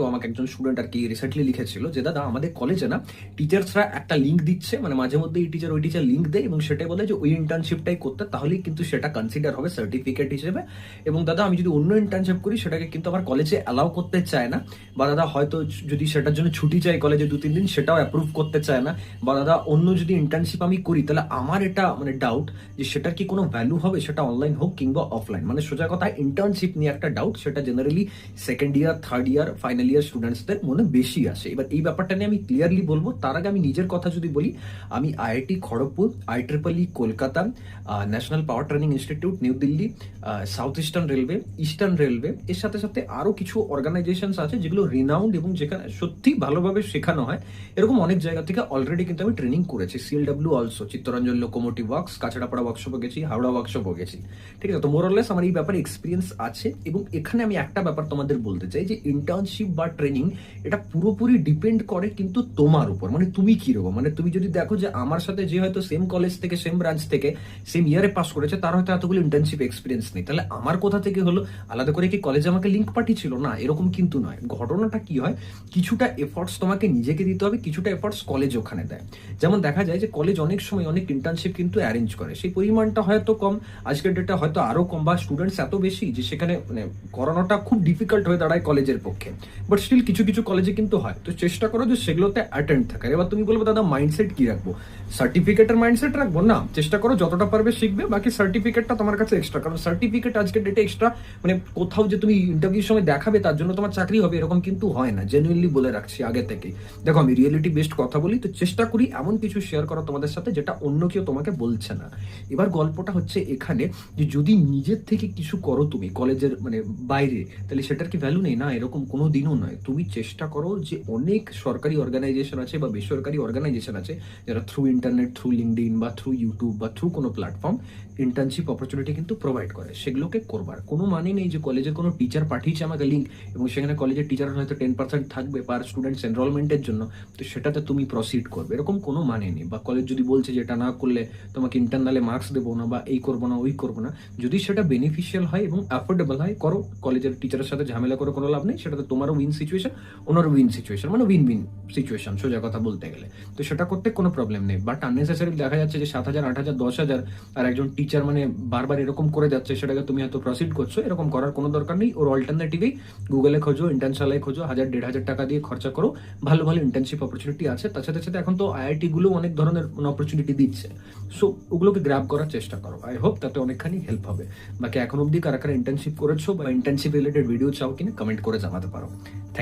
তো আমাকে একজন স্টুডেন্ট আর কি রিসেন্টলি লিখেছিল যে দাদা আমাদের কলেজে না টিচার্সরা একটা লিঙ্ক দিচ্ছে, মানে মাঝে মধ্যে এই টিচার ওই টিচার লিঙ্ক দেয় এবং সেটাই বলে যে ওই ইন্টার্নশিপটাই করতে, তাহলেই কিন্তু সেটা কনসিডার হবে সার্টিফিকেট হিসেবে। এবং দাদা আমি যদি অন্য ইন্টার্নশিপ করি সেটাকে কিন্তু আমার কলেজে অ্যালাউ করতে চায় না, বা দাদা হয়তো যদি সেটার জন্য ছুটি চাই কলেজে 2-3 দিন সেটাও অ্যাপ্রুভ করতে চায় না, বা দাদা অন্য যদি ইন্টার্নশিপ আমি করি তাহলে আমার এটা মানে ডাউট যে সেটার কি কোনো ভ্যালু হবে, সেটা অনলাইন হোক কিংবা অফলাইন। মানে সোজা কথা ইন্টার্নশিপ নিয়ে একটা ডাউট, সেটা generally second year, third year, final year স্টুডেন্টসদের মনে বেশি আসে। এবার এই ব্যাপারটা নিয়ে আমি ক্লিয়ারলি বলবো। তার আগে আমি নিজের কথা যদি বলি, আমি IIT Kharagpur, IEEE Kolkata, national পাওয়ার training institute new Delhi, south eastern railway, eastern railway, এর সাথে সাথে আরো কিছু অর্গানাইজেশনস আছে যেগুলো রিনাউন্ড এবং যেখানে সত্যি ভালোভাবে শেখানো হয়, এরকম অনেক জায়গা থেকে অলরেডি কিন্তু আমি ট্রেনিং করেছি। CLW also, Chittaranjan locomotive works, Kanchrapara ওয়ার্কশপে গেছি, হাওড়া ওয়ার্কশপও গেছি। ঠিক আছে, তো মোরলেস আমার এই ব্যাপারে এক্সপিরিয়েন্স আছে। এবং এখানে আমি একটা ব্যাপার তোমাদের বলতে চাই যে ইন্টার্নশিপ বা ট্রেনিং এটা পুরোপুরি ডিপেন্ড করে কিন্তু তোমার উপর, মানে তুমি কিরকম। মানে তুমি যদি দেখো যে আমার সাথে যে হয়তো সেম কলেজ থেকে, সেম ব্রাঞ্চ থেকে, সেম ইয়ারে পাস করেছে, তার হয়তো এতগুলো ইন্টার্নশিপ এক্সপিরিয়েন্স নেই, তাহলে আমার কোথা থেকে হলো? আলাদা করে কি কলেজে আমাকে লিঙ্ক পাঠিয়েছিল? না, এরকম কিন্তু নয়। ঘটনাটা কি হয়, কিছুটা এফর্টস তোমাকে নিজেকে দিতে হবে, কিছুটা এফর্টস কলেজ ওখানে দেয়। যেমন দেখা যায় যে কলেজ অনেক সময় অনেক ইন্টার্নশিপ কিন্তু অ্যারেঞ্জ করে, সেই পরিমাণটা হয়তো কম, আজকের ডেটে হয়তো আরো কম, বা স্টুডেন্টস এত বেশি যে সেখানে মানে করানোটা খুব ডিফিকাল্ট হয়ে দাঁড়ায় কলেজের পক্ষে। বাট স্টিল কিছু কিছু কলেজে কিন্তু হয়, তো চেষ্টা করো যে সেগুলোতে অ্যাটেন্ড থাকার। এবার তুমি বলবো দাদা মাইন্ডসেট কি রাখবো? সার্টিফিকেটের মাইন্ডসেট রাখবো না, চেষ্টা করো যতটা পারবে শিখবে, বাকি সার্টিফিকেটটা তোমার কাছে এক্সট্রা। কারণ সার্টিফিকেট আজকের ডেটে এক্সট্রা, মানে কোথাও যে তুমি ইন্টারভিউর সময় দেখাবে তার জন্য তোমার চাকরি হবে এরকম কিন্তু হয় না, জেনুইনলি বলে রাখছি আগে থেকে। দেখো আমি রিয়েলিটি বেসড কথা বলি, তো চেষ্টা করি এমন কিছু শেয়ার করা তোমাদের সাথে যেটা অন্য কেউ তোমাকে বলছে না। এবার গল্পটা হচ্ছে এখানে যে যদি নিজের থেকে কিছু করো তুমি কলেজের মানে বাইরে, তাহলে সেটার কি ভ্যালু নেই? না, এরকম কোনো দিনও নয়। তুমি চেষ্টা করো যে অনেক সরকারি অর্গানাইজেশন আছে বা বেসরকারি অর্গানাইজেশন আছে যারা থ্রু ইন্টারনেট, থ্রু লিঙ্কডইন বা থ্রু ইউটিউব বা থ্রু কোনো প্ল্যাটফর্ম ইন্টার্নশিপ অপরচুনিটি কিন্তু প্রোভাইড করে, সেগুলোকে করবার কোনো মানে নেই যে কলেজের কোনো টিচার পাঠিয়েছে আমাকে লিঙ্ক এবং সেখানে কলেজের টিচার হয়তো 10% থাকবে পার স্টুডেন্টস এনরোলমেন্টের জন্য, তো সেটাতে তুমি প্রসিড করবে, এরকম কোনো মানে নেই। বা কলেজ যদি বলছে যে এটা না করলে তোমাকে ইন্টারনালে মার্কস দেবো না, বা এই করবো না ওই করবো না, যদি সেটা বেনিফিশিয়াল হয় এবং অ্যাফোর্ডেবল হয় করো। কলেজের টিচারের সাথে ঝামেলা করে কোনো লাভ নেই, সেটা তো তোমারও উইন সিচুয়েশন, ওনারও উইন সিচুয়েশন, মানে উইন উইন সিচুয়েশন সোজা কথা বলতে গেলে। তো সেটা করতে কোনো প্রবলেম নেই। বাট আননেসেসারি দেখা যাচ্ছে যে 7,000, 8,000, 10,000 আর একজন টিচার মানে বারবার এরকম করে যাচ্ছে, সেটাকে তুমি হয়তো প্রসিড করছো, এরকম করার কোনো দরকার নেই। ওর অল্টারনেটিভেই গুগলে খোঁজো, ইন্টার্নশালায় খোঁজো, 1,000-1,500 টাকা দিয়ে খরচা করো, ভালো ভালো ইন্টার্নশিপ অপরচুনিটি আছে। তার সাথে সাথে এখন তো IIT গুলো অনেক ধরনের অপরচুনিটি দিচ্ছে, সো ওগুলোকে গ্র্যাব করার চেষ্টা করো। আই হোপ তাতে অনেকখানি হেল্প হবে। বাকি এখন অব্দি কারা কারা ইন্টার্নশিপ করেছো বা ইন্টার্নশিপ রিলেটেড ভিডিও চাও কিনা কমেন্ট করে জানাতে পারো। থ্যাংক